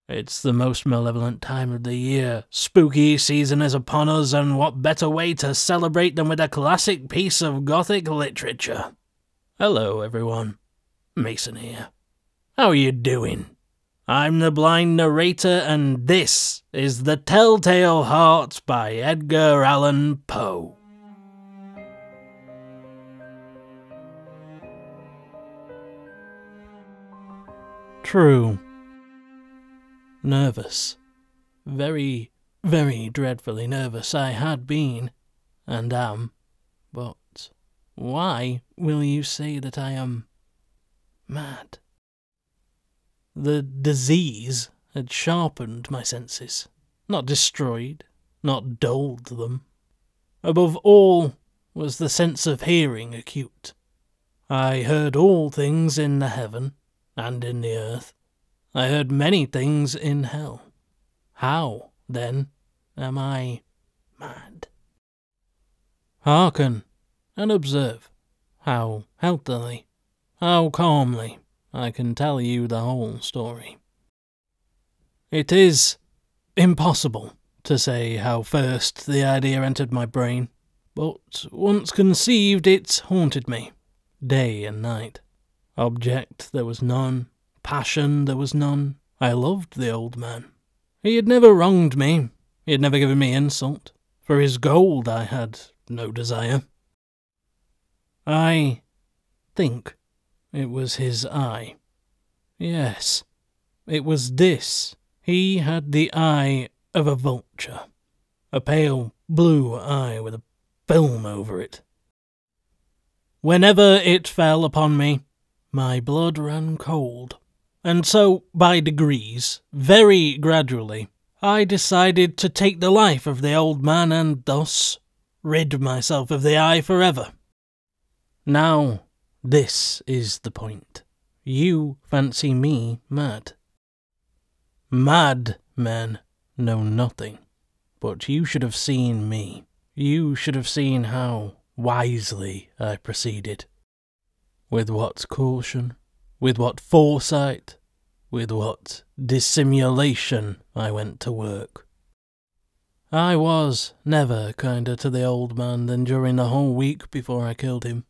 It's the most malevolent time of the year. Spooky season is upon us, and what better way to celebrate than with a classic piece of Gothic literature? Hello, everyone. Mason here. How are you doing? I'm the Blind Narrator, and this is The Telltale Heart by Edgar Allan Poe. True. Nervous. Very, very dreadfully nervous I had been, and am. But why will you say that I am mad? The disease had sharpened my senses, not destroyed, not dulled them. Above all was the sense of hearing acute. I heard all things in the heaven and in the earth. I heard many things in hell. How, then, am I mad? Hearken and observe how healthily, how calmly I can tell you the whole story. It is impossible to say how first the idea entered my brain, but once conceived it haunted me, day and night. Object there was none, passion there was none. I loved the old man. He had never wronged me, he had never given me insult. For his gold I had no desire. I think it was his eye. Yes, it was this. He had the eye of a vulture, a pale blue eye with a film over it. Whenever it fell upon me, my blood ran cold, and so, by degrees, very gradually, I decided to take the life of the old man and thus rid myself of the eye forever. Now, this is the point. You fancy me mad. Mad men know nothing, but you should have seen me. You should have seen how wisely I proceeded. With what caution, with what foresight, with what dissimulation I went to work. I was never kinder to the old man than during the whole week before I killed him.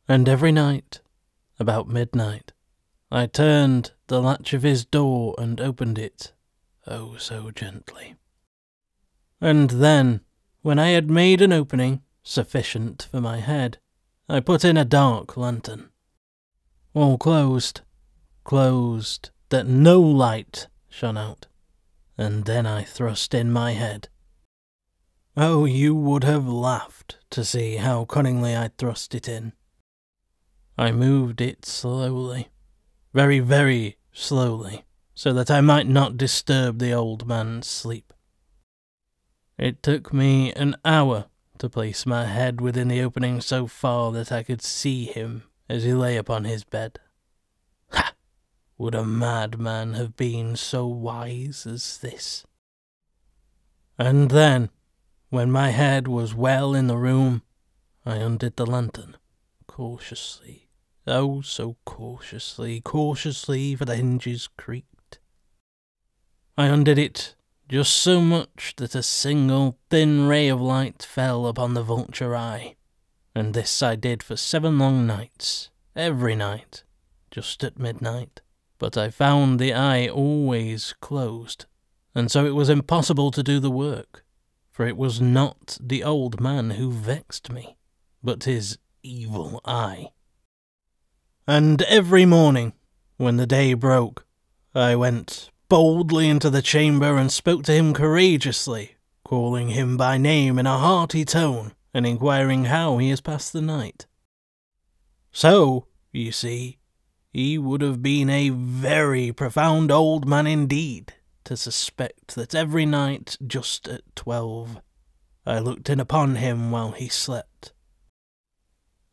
And every night, about midnight, I turned the latch of his door and opened it, oh so gently. And then, when I had made an opening sufficient for my head, I put in a dark lantern. All closed, that no light shone out, and then I thrust in my head. Oh, you would have laughed to see how cunningly I thrust it in. I moved it slowly, very, very slowly, so that I might not disturb the old man's sleep. It took me an hour to place my head within the opening so far that I could see him as he lay upon his bed. Ha! Would a madman have been so wise as this? And then, when my head was well in the room, I undid the lantern, cautiously, oh so cautiously, for the hinges creaked. I undid it just so much that a single thin ray of light fell upon the vulture eye, and this I did for 7 long nights, every night, just at midnight. But I found the eye always closed, and so it was impossible to do the work, for it was not the old man who vexed me, but his evil eye. And every morning, when the day broke, I went boldly into the chamber and spoke to him courageously, calling him by name in a hearty tone, and inquiring how he has passed the night. So, you see, he would have been a very profound old man indeed to suspect that every night, just at 12, I looked in upon him while he slept.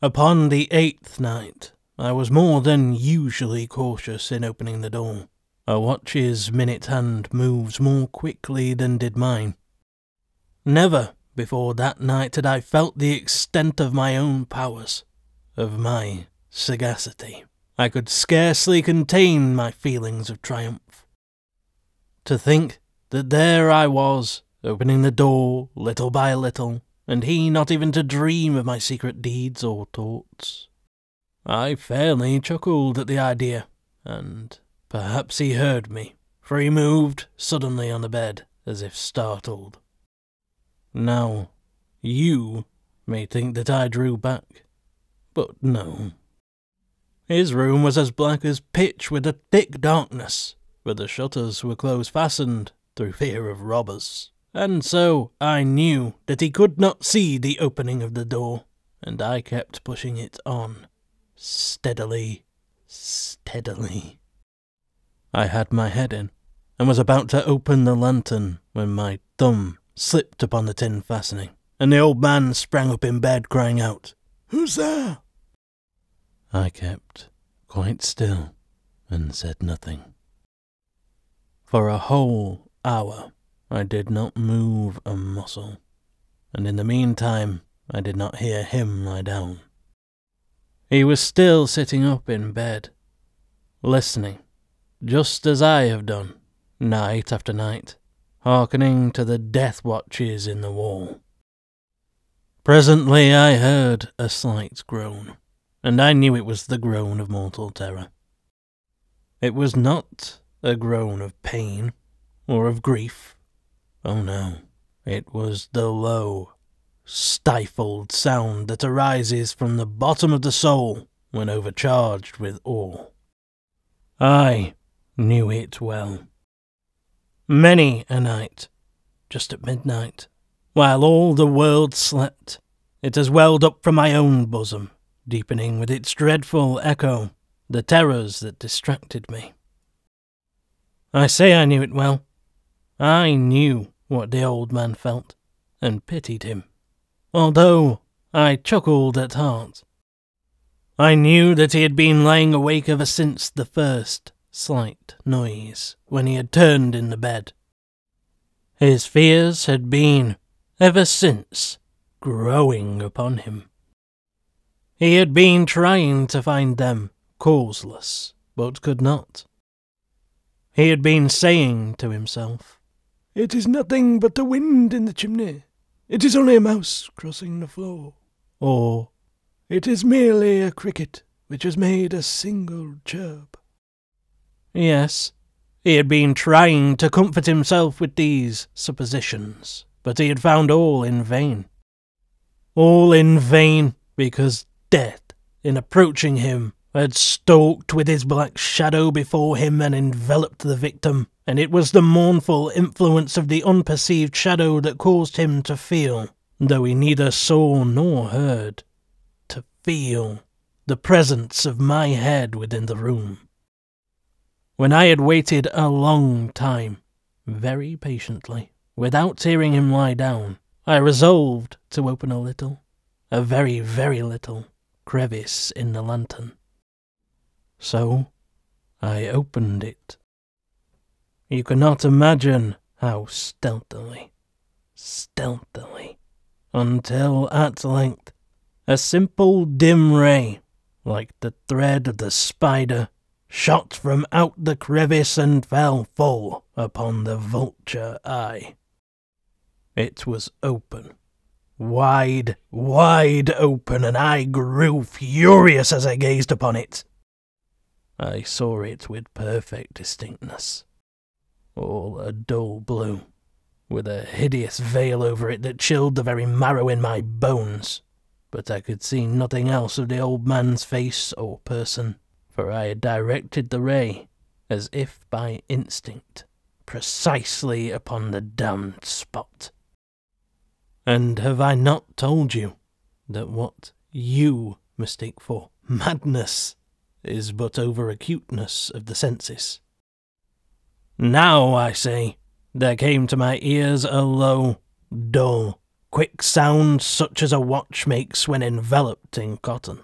Upon the 8th night, I was more than usually cautious in opening the door. A watch's minute hand moves more quickly than did mine. Never before that night had I felt the extent of my own powers, of my sagacity. I could scarcely contain my feelings of triumph. to think that there I was, opening the door little by little, and he not even to dream of my secret deeds or thoughts. I fairly chuckled at the idea, and perhaps he heard me, for he moved suddenly on the bed, as if startled. Now, you may think that I drew back, but no. His room was as black as pitch with a thick darkness, but the shutters were close-fastened through fear of robbers, and so I knew that he could not see the opening of the door, and I kept pushing it on, steadily, steadily. I had my head in, and was about to open the lantern when my thumb slipped upon the tin fastening, and the old man sprang up in bed, crying out, "Who's there?" I kept quite still and said nothing. For a whole hour I did not move a muscle, and in the meantime I did not hear him lie down. He was still sitting up in bed, listening, just as I have done, night after night, hearkening to the death watches in the wall. Presently I heard a slight groan, and I knew it was the groan of mortal terror. It was not a groan of pain or of grief. Oh no, it was the low, stifled sound that arises from the bottom of the soul when overcharged with awe. I knew it well. Many a night, just at midnight, while all the world slept, it has welled up from my own bosom, deepening with its dreadful echo the terrors that distracted me. I say I knew it well. I knew what the old man felt, and pitied him, although I chuckled at heart. I knew that he had been lying awake ever since the first slight noise, when he had turned in the bed. His fears had been, ever since, growing upon him. He had been trying to find them causeless, but could not. He had been saying to himself, "It is nothing but the wind in the chimney. It is only a mouse crossing the floor." Or, "It is merely a cricket which has made a single chirp." Yes, he had been trying to comfort himself with these suppositions, but he had found all in vain. All in vain, because death, in approaching him, had stalked with his black shadow before him and enveloped the victim, and it was the mournful influence of the unperceived shadow that caused him to feel, though he neither saw nor heard, to feel the presence of my head within the room. When I had waited a long time, very patiently, without hearing him lie down, I resolved to open a little, a very, very little, crevice in the lantern. So I opened it. You cannot imagine how stealthily, until at length a simple dim ray, like the thread of the spider, shot from out the crevice and fell full upon the vulture eye. It was open, wide, wide open, and I grew furious as I gazed upon it. I saw it with perfect distinctness, all a dull blue, with a hideous veil over it that chilled the very marrow in my bones, but I could see nothing else of the old man's face or person, for I had directed the ray, as if by instinct, precisely upon the damned spot. And have I not told you that what you mistake for madness is but over-acuteness of the senses? Now, I say, there came to my ears a low, dull, quick sound such as a watch makes when enveloped in cotton.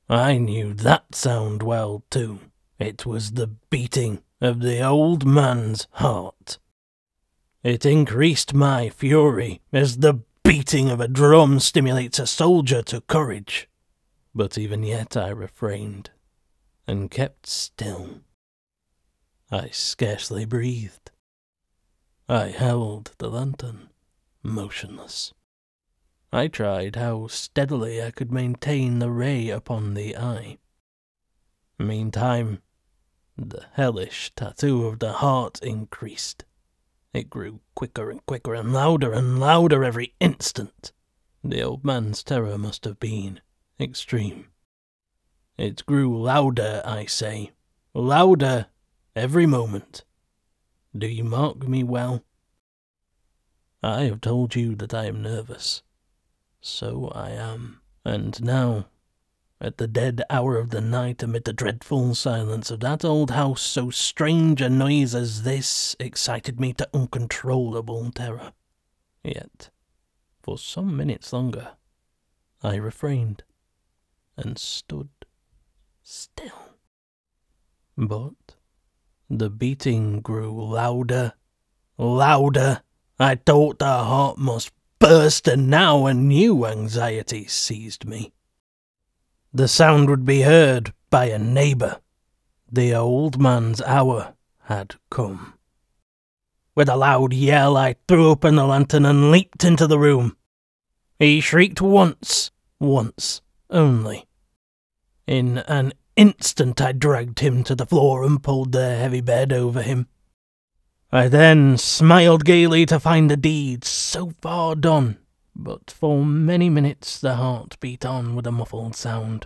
I knew that sound well, too. It was the beating of the old man's heart. It increased my fury as the beating of a drum stimulates a soldier to courage. But even yet I refrained, and kept still. I scarcely breathed. I held the lantern, motionless. I tried how steadily I could maintain the ray upon the eye. Meantime, the hellish tattoo of the heart increased. It grew quicker and quicker and louder every instant. The old man's terror must have been extreme. It grew louder, I say, louder every moment. Do you mark me well? I have told you that I am nervous. So I am. And now, at the dead hour of the night, amid the dreadful silence of that old house, so strange a noise as this excited me to uncontrollable terror. Yet, for some minutes longer, I refrained, and stood still. But the beating grew louder, louder. I thought the heart must burst, and now a new anxiety seized me. The sound would be heard by a neighbour. The old man's hour had come. With a loud yell, I threw open the lantern and leaped into the room. He shrieked once only. In an instant I dragged him to the floor and pulled the heavy bed over him. I then smiled gaily to find the deed so far done, but for many minutes the heart beat on with a muffled sound.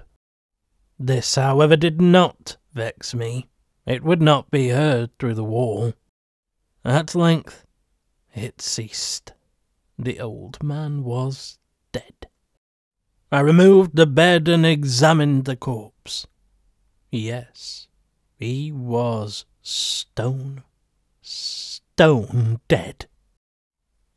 This, however, did not vex me. It would not be heard through the wall. At length it ceased. The old man was dead. I removed the bed and examined the corpse. Yes, he was stone dead.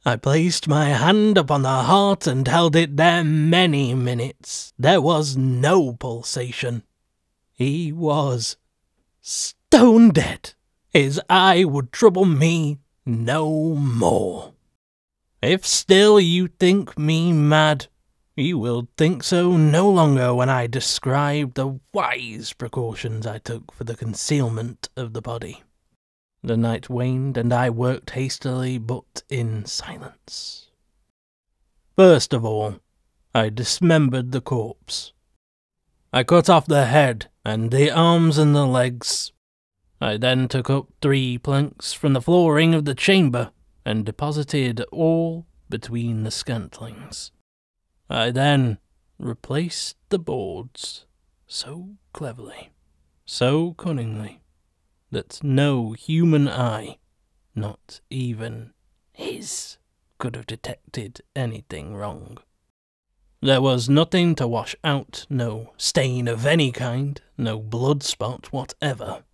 I placed my hand upon the heart and held it there many minutes. There was no pulsation. He was stone dead. His eye would trouble me no more. If still you think me mad, you will think so no longer when I describe the wise precautions I took for the concealment of the body. The night waned, and I worked hastily, but in silence. First of all, I dismembered the corpse. I cut off the head, and the arms and the legs. I then took up 3 planks from the flooring of the chamber, and deposited all between the scantlings. I then replaced the boards so cleverly, so cunningly, that no human eye, not even his, could have detected anything wrong. There was nothing to wash out, no stain of any kind, no blood spot whatever.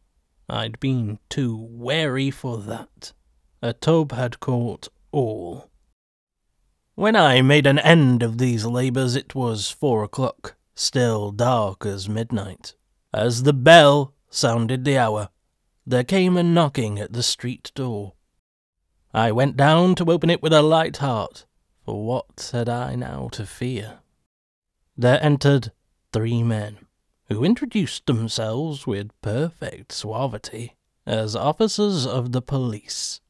I'd been too wary for that. A tub had caught all. When I made an end of these labours, it was 4 o'clock, still dark as midnight. As the bell sounded the hour, there came a knocking at the street door. I went down to open it with a light heart, for what had I now to fear? There entered 3 men, who introduced themselves with perfect suavity as officers of the police.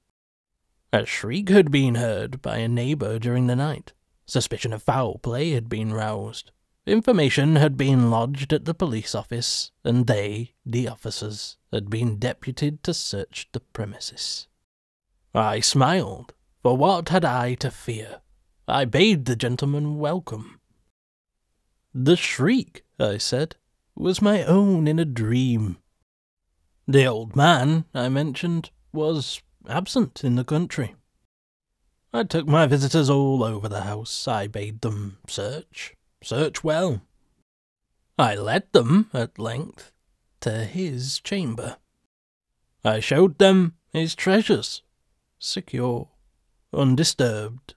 A shriek had been heard by a neighbour during the night. Suspicion of foul play had been roused. Information had been lodged at the police office, and they, the officers, had been deputed to search the premises. I smiled, for what had I to fear? I bade the gentleman welcome. The shriek, I said, was my own in a dream. The old man, I mentioned, was absent in the country. I took my visitors all over the house. I bade them search well. I led them, at length, to his chamber. I showed them his treasures, secure, undisturbed.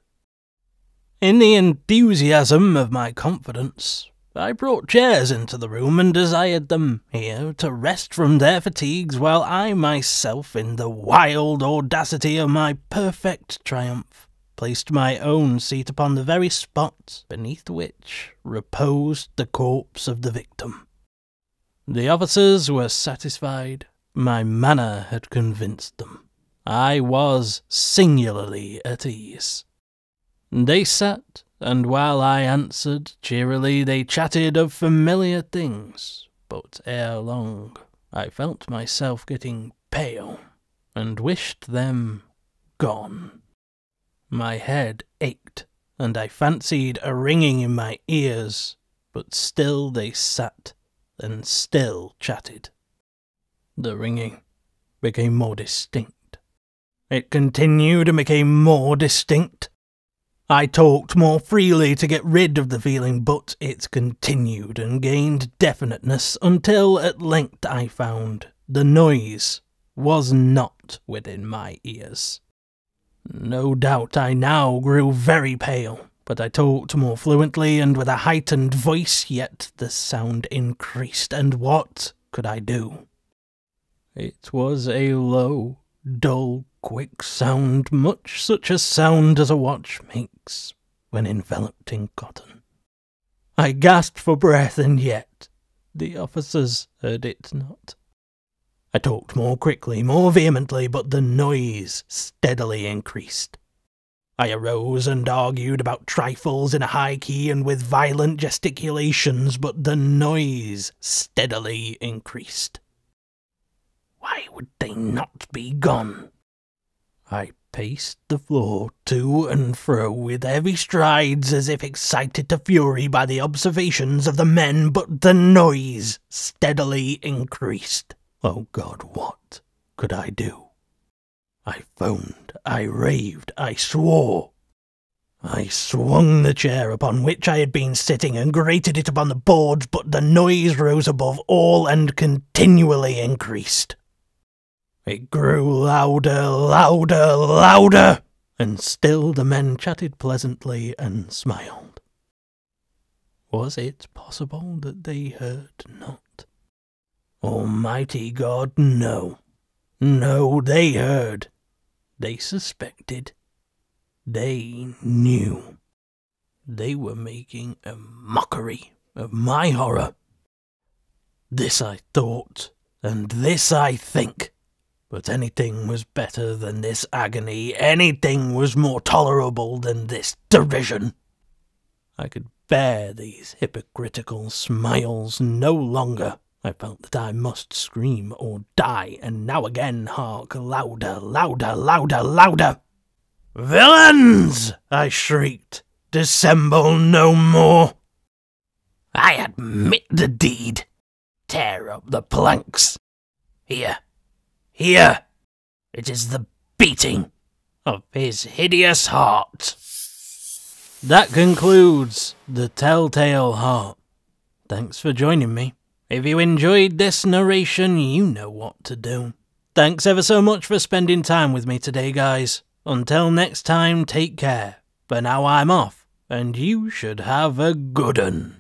In the enthusiasm of my confidence, I brought chairs into the room and desired them here to rest from their fatigues while I myself, in the wild audacity of my perfect triumph, placed my own seat upon the very spot beneath which reposed the corpse of the victim. The officers were satisfied, My manner had convinced them. I was singularly at ease. They sat, and while I answered cheerily, they chatted of familiar things, but ere long I felt myself getting pale, and wished them gone. My head ached, and I fancied a ringing in my ears, but still they sat, and still chatted. The ringing became more distinct. It continued and became more distinct. I talked more freely to get rid of the feeling, but it continued and gained definiteness until at length I found the noise was not within my ears. No doubt I now grew very pale, but I talked more fluently and with a heightened voice, yet the sound increased, and what could I do? It was a low, dull, quick sound, much such a sound as a watch makes when enveloped in cotton. I gasped for breath, and yet the officers heard it not. I talked more quickly, more vehemently, but the noise steadily increased. I arose and argued about trifles in a high key and with violent gesticulations, but the noise steadily increased. Why would they not be gone? I paced the floor to and fro with heavy strides as if excited to fury by the observations of the men, but the noise steadily increased. Oh God, what could I do? I foamed, I raved, I swore. I swung the chair upon which I had been sitting and grated it upon the boards, but the noise rose above all and continually increased. It grew louder, louder, louder, and still the men chatted pleasantly and smiled. Was it possible that they heard not? Almighty God, no. No, they heard. They suspected. They knew. They were making a mockery of my horror. This I thought, and this I think. But anything was better than this agony, anything was more tolerable than this derision. I could bear these hypocritical smiles no longer. I felt that I must scream or die, and now again hark, louder, louder, louder, louder. "Villains!" I shrieked. "Dissemble no more. I admit the deed. Tear up the planks. Here. Here, it is the beating of his hideous heart." That concludes The Telltale Heart. Thanks for joining me. If you enjoyed this narration, you know what to do. Thanks ever so much for spending time with me today, guys. Until next time, take care. For now I'm off, and you should have a good 'un.